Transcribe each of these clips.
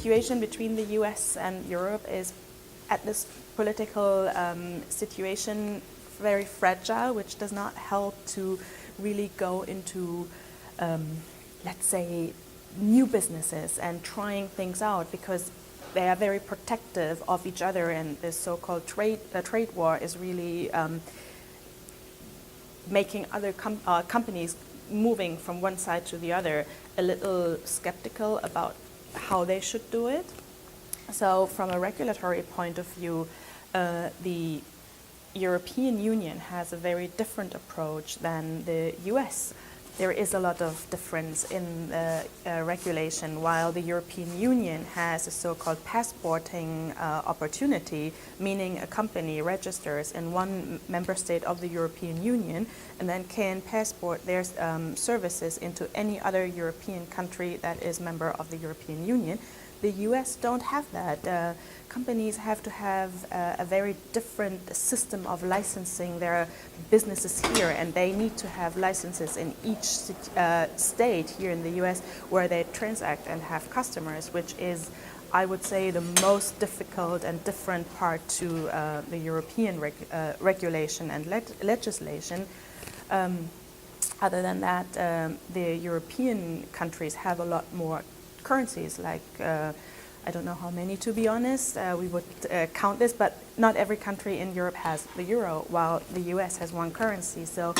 situation between the US and Europe is, at this political situation, very fragile, which does not help to really go into, let's say, new businesses and trying things out, because they are very protective of each other, and this so-called trade war is really making other companies moving from one side to the other a little skeptical about how they should do it. So from a regulatory point of view, the European Union has a very different approach than the US. There is a lot of difference in the regulation. While the European Union has a so-called passporting opportunity, meaning a company registers in one member state of the European Union and then can passport their services into any other European country that is member of the European Union. The US don't have that. Companies have to have a very different system of licensing their businesses here, and they need to have licenses in each state here in the US where they transact and have customers, which is, I would say, the most difficult and different part to the European regulation and legislation. Other than that, the European countries have a lot more currencies, like I don't know how many, to be honest. We would count this, but not every country in Europe has the euro, while the US has one currency. So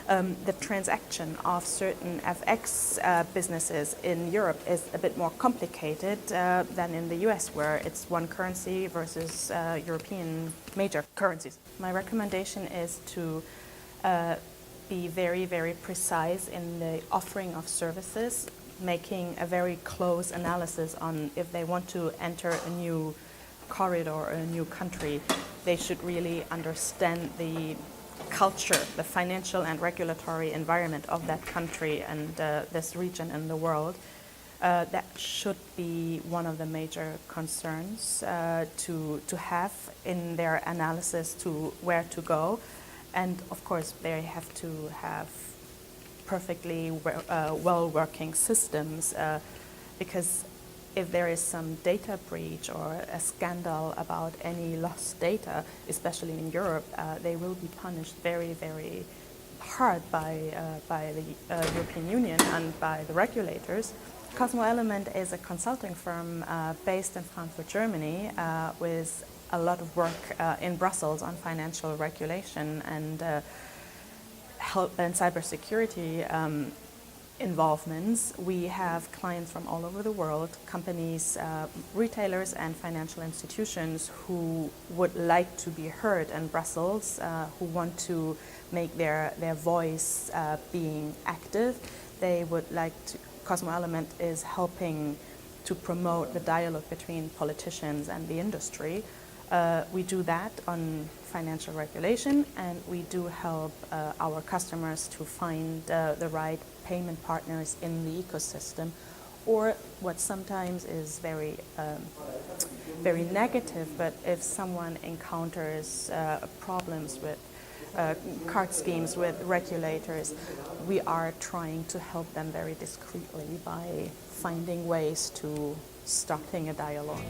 the transaction of certain FX businesses in Europe is a bit more complicated than in the US, where it's one currency versus European major currencies. My recommendation is to be very, very precise in the offering of services, making a very close analysis on if they want to enter a new corridor or a new country. They should really understand the culture, the financial and regulatory environment of that country and this region in the world. That should be one of the major concerns to have in their analysis to where to go. And of course, they have to have perfectly well-working systems, because if there is some data breach or a scandal about any lost data, especially in Europe, they will be punished very, very hard by the European Union and by the regulators. Cosmo Element is a consulting firm based in Frankfurt, Germany, with a lot of work in Brussels on financial regulation and help and cybersecurity involvements. We have clients from all over the world, companies, retailers and financial institutions who would like to be heard in Brussels, who want to make their voice being active. They would like to, Cosmo Element is helping to promote the dialogue between politicians and the industry. We do that on financial regulation, and we do help our customers to find the right payment partners in the ecosystem, or what sometimes is very negative, but if someone encounters problems with card schemes with regulators, we are trying to help them very discreetly by finding ways to starting a dialogue.